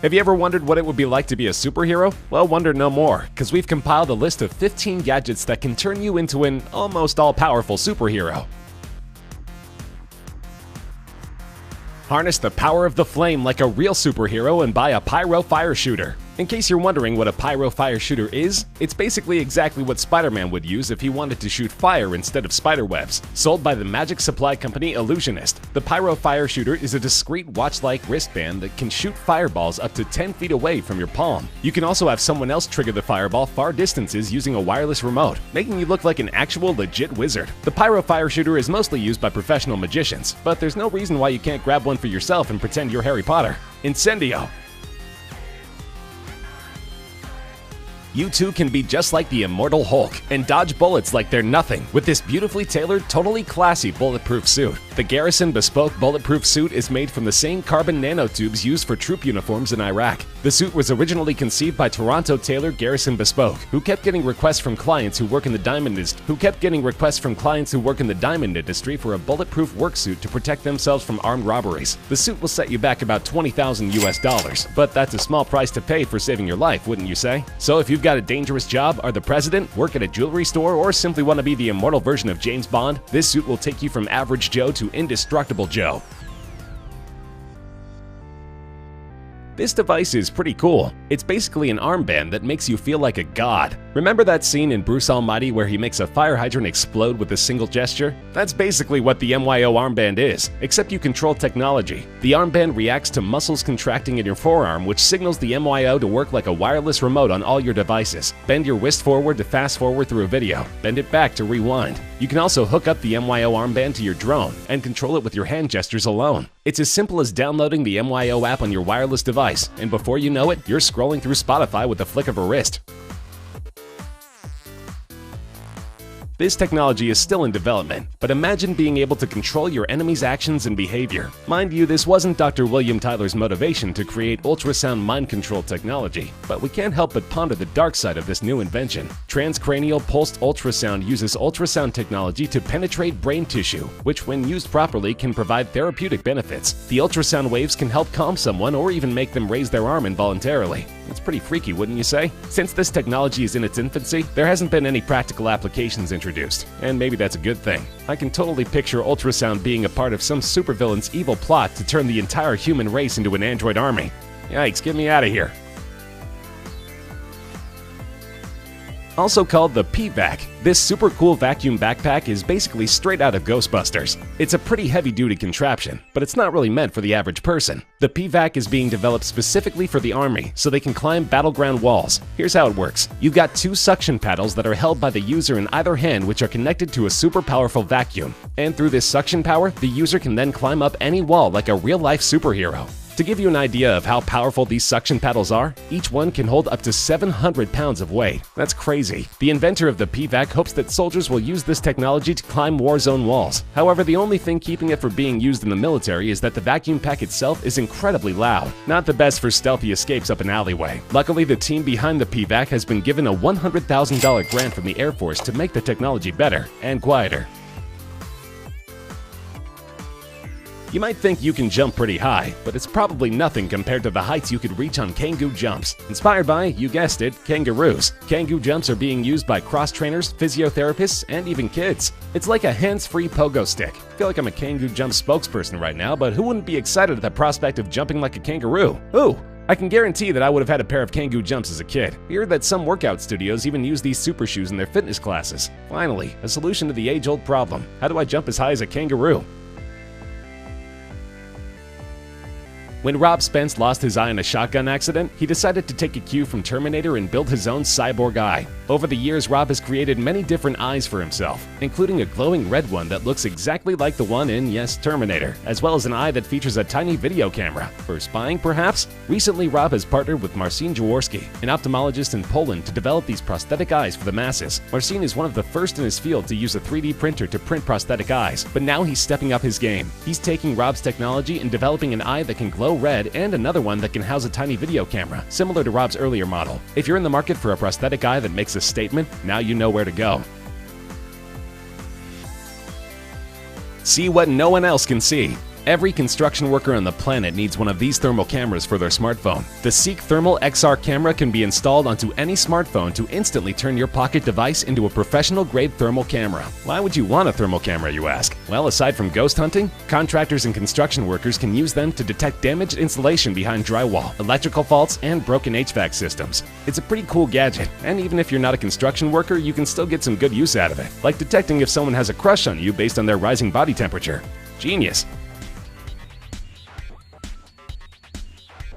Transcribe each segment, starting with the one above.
Have you ever wondered what it would be like to be a superhero? Well, wonder no more, because we've compiled a list of 15 gadgets that can turn you into an almost all-powerful superhero. Harness the power of the flame like a real superhero and buy a Pyro Fire Shooter. In case you're wondering what a Pyro Fire Shooter is, it's basically exactly what Spider-Man would use if he wanted to shoot fire instead of spiderwebs. Sold by the magic supply company Illusionist, the Pyro Fire Shooter is a discreet watch-like wristband that can shoot fireballs up to 10 feet away from your palm. You can also have someone else trigger the fireball far distances using a wireless remote, making you look like an actual legit wizard. The Pyro Fire Shooter is mostly used by professional magicians, but there's no reason why you can't grab one for yourself and pretend you're Harry Potter. Incendio! You too can be just like the immortal Hulk and dodge bullets like they're nothing with this beautifully tailored, totally classy bulletproof suit. The Garrison Bespoke Bulletproof Suit is made from the same carbon nanotubes used for troop uniforms in Iraq. The suit was originally conceived by Toronto tailor Garrison Bespoke, who kept getting requests from clients who work in the diamond industry for a bulletproof work suit to protect themselves from armed robberies. The suit will set you back about $20,000 US, but that's a small price to pay for saving your life, wouldn't you say? So if you've got a dangerous job, are the president, work at a jewelry store, or simply want to be the immortal version of James Bond, this suit will take you from average Joe to indestructible Joe. This device is pretty cool. It's basically an armband that makes you feel like a god. Remember that scene in Bruce Almighty where he makes a fire hydrant explode with a single gesture? That's basically what the MYO armband is, except you control technology. The armband reacts to muscles contracting in your forearm, which signals the MYO to work like a wireless remote on all your devices. Bend your wrist forward to fast forward through a video, bend it back to rewind. You can also hook up the MYO armband to your drone and control it with your hand gestures alone. It's as simple as downloading the MYO app on your wireless device, and before you know it, you're scrolling through Spotify with the flick of a wrist. This technology is still in development, but imagine being able to control your enemy's actions and behavior. Mind you, this wasn't Dr. William Tyler's motivation to create ultrasound mind control technology, but we can't help but ponder the dark side of this new invention. Transcranial pulsed ultrasound uses ultrasound technology to penetrate brain tissue, which when used properly can provide therapeutic benefits. The ultrasound waves can help calm someone or even make them raise their arm involuntarily. It's pretty freaky, wouldn't you say? Since this technology is in its infancy, there hasn't been any practical applications introduced, and maybe that's a good thing. I can totally picture ultrasound being a part of some supervillain's evil plot to turn the entire human race into an android army. Yikes, get me out of here. Also called the PVAC, this super cool vacuum backpack is basically straight out of Ghostbusters. It's a pretty heavy-duty contraption, but it's not really meant for the average person. The PVAC is being developed specifically for the Army, so they can climb battleground walls. Here's how it works. You've got two suction paddles that are held by the user in either hand, which are connected to a super powerful vacuum. And through this suction power, the user can then climb up any wall like a real-life superhero. To give you an idea of how powerful these suction paddles are, each one can hold up to 700 pounds of weight. That's crazy. The inventor of the PVAC hopes that soldiers will use this technology to climb war zone walls. However, the only thing keeping it from being used in the military is that the vacuum pack itself is incredibly loud. Not the best for stealthy escapes up an alleyway. Luckily, the team behind the PVAC has been given a $100,000 grant from the Air Force to make the technology better and quieter. You might think you can jump pretty high, but it's probably nothing compared to the heights you could reach on Kangoo jumps. Inspired by, you guessed it, kangaroos. Kangoo jumps are being used by cross-trainers, physiotherapists, and even kids. It's like a hands-free pogo stick. I feel like I'm a Kangoo jump spokesperson right now, but who wouldn't be excited at the prospect of jumping like a kangaroo? Ooh! I can guarantee that I would have had a pair of Kangoo jumps as a kid. I hear that some workout studios even use these super shoes in their fitness classes. Finally, a solution to the age-old problem. How do I jump as high as a kangaroo? When Rob Spence lost his eye in a shotgun accident, he decided to take a cue from Terminator and build his own cyborg eye. Over the years, Rob has created many different eyes for himself, including a glowing red one that looks exactly like the one in, yes, Terminator, as well as an eye that features a tiny video camera. For spying, perhaps? Recently, Rob has partnered with Marcin Jaworski, an ophthalmologist in Poland, to develop these prosthetic eyes for the masses. Marcin is one of the first in his field to use a 3D printer to print prosthetic eyes, but now he's stepping up his game. He's taking Rob's technology and developing an eye that can glow red and another one that can house a tiny video camera, similar to Rob's earlier model. If you're in the market for a prosthetic eye that makes a statement, now you know where to go. See what no one else can see. Every construction worker on the planet needs one of these thermal cameras for their smartphone. The Seek Thermal XR camera can be installed onto any smartphone to instantly turn your pocket device into a professional-grade thermal camera. Why would you want a thermal camera, you ask? Well, aside from ghost hunting, contractors and construction workers can use them to detect damaged insulation behind drywall, electrical faults, and broken HVAC systems. It's a pretty cool gadget, and even if you're not a construction worker, you can still get some good use out of it, like detecting if someone has a crush on you based on their rising body temperature. Genius!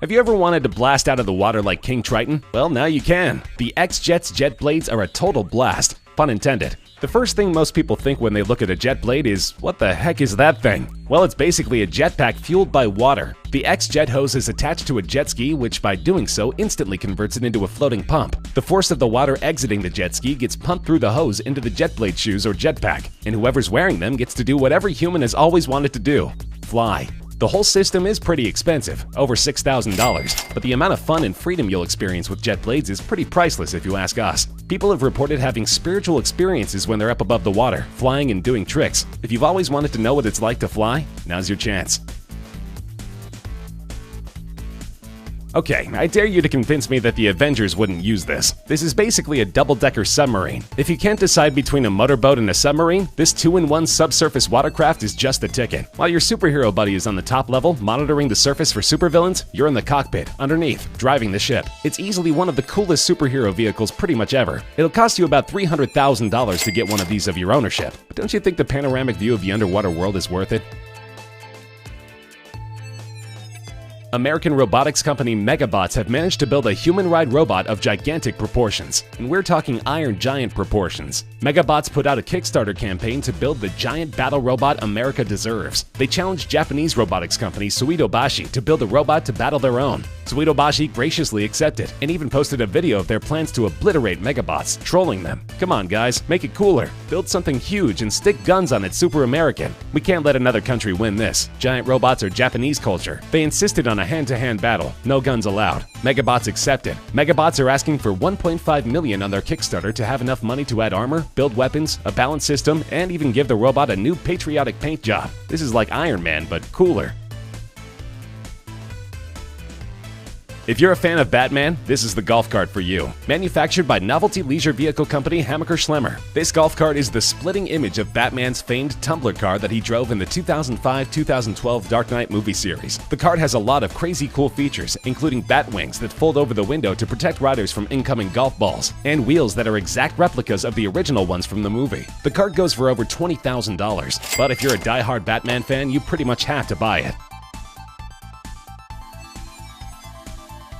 Have you ever wanted to blast out of the water like King Triton? Well, now you can. The X-Jet's jet blades are a total blast. Pun intended. The first thing most people think when they look at a jet blade is, what the heck is that thing? Well, it's basically a jetpack fueled by water. The X-Jet hose is attached to a jet ski, which by doing so instantly converts it into a floating pump. The force of the water exiting the jet ski gets pumped through the hose into the jet blade shoes or jetpack, and whoever's wearing them gets to do what every human has always wanted to do: fly. The whole system is pretty expensive, over $6,000, but the amount of fun and freedom you'll experience with jet blades is pretty priceless if you ask us. People have reported having spiritual experiences when they're up above the water, flying and doing tricks. If you've always wanted to know what it's like to fly, now's your chance. Okay, I dare you to convince me that the Avengers wouldn't use this. This is basically a double-decker submarine. If you can't decide between a motorboat and a submarine, this 2-in-1 subsurface watercraft is just the ticket. While your superhero buddy is on the top level, monitoring the surface for supervillains, you're in the cockpit, underneath, driving the ship. It's easily one of the coolest superhero vehicles pretty much ever. It'll cost you about $300,000 to get one of these of your ownership. But don't you think the panoramic view of the underwater world is worth it? American robotics company Megabots have managed to build a human-ride robot of gigantic proportions, and we're talking Iron Giant proportions. Megabots put out a Kickstarter campaign to build the giant battle robot America deserves. They challenged Japanese robotics company Suidobashi to build a robot to battle their own. Suidobashi graciously accepted, and even posted a video of their plans to obliterate Megabots, trolling them. Come on guys, make it cooler. Build something huge and stick guns on it super American. We can't let another country win this. Giant robots are Japanese culture. They insisted on a hand-to-hand battle, no guns allowed. Megabots accepted. Megabots are asking for $1.5 million on their Kickstarter to have enough money to add armor, build weapons, a balance system, and even give the robot a new patriotic paint job. This is like Iron Man, but cooler. If you're a fan of Batman, this is the golf cart for you. Manufactured by novelty leisure vehicle company Hammacher Schlemmer, this golf cart is the splitting image of Batman's famed tumbler car that he drove in the 2005-2012 Dark Knight movie series. The cart has a lot of crazy cool features, including bat wings that fold over the window to protect riders from incoming golf balls, and wheels that are exact replicas of the original ones from the movie. The cart goes for over $20,000, but if you're a die-hard Batman fan, you pretty much have to buy it.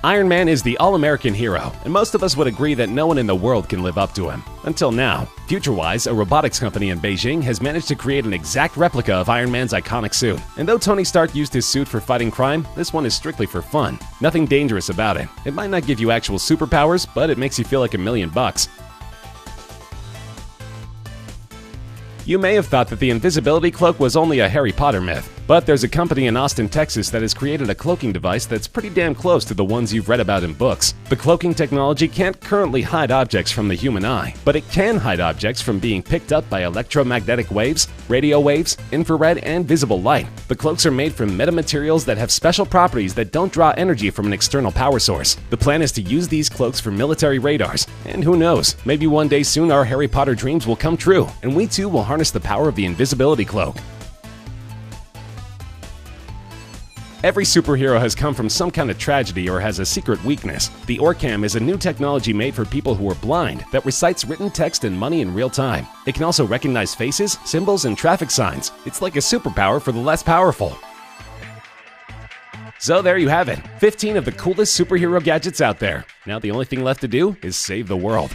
Iron Man is the all-American hero, and most of us would agree that no one in the world can live up to him. Until now. FutureWise, a robotics company in Beijing, has managed to create an exact replica of Iron Man's iconic suit. And though Tony Stark used his suit for fighting crime, this one is strictly for fun. Nothing dangerous about it. It might not give you actual superpowers, but it makes you feel like $1,000,000. You may have thought that the invisibility cloak was only a Harry Potter myth, but there's a company in Austin, Texas that has created a cloaking device that's pretty damn close to the ones you've read about in books. The cloaking technology can't currently hide objects from the human eye, but it can hide objects from being picked up by electromagnetic waves, radio waves, infrared, and visible light. The cloaks are made from metamaterials that have special properties that don't draw energy from an external power source. The plan is to use these cloaks for military radars, and who knows, maybe one day soon our Harry Potter dreams will come true, and we too will harness the power of the invisibility cloak. Every superhero has come from some kind of tragedy or has a secret weakness. The Orcam is a new technology made for people who are blind that recites written text and money in real time. It can also recognize faces, symbols, and traffic signs. It's like a superpower for the less powerful. So there you have it, 15 of the coolest superhero gadgets out there. Now the only thing left to do is save the world.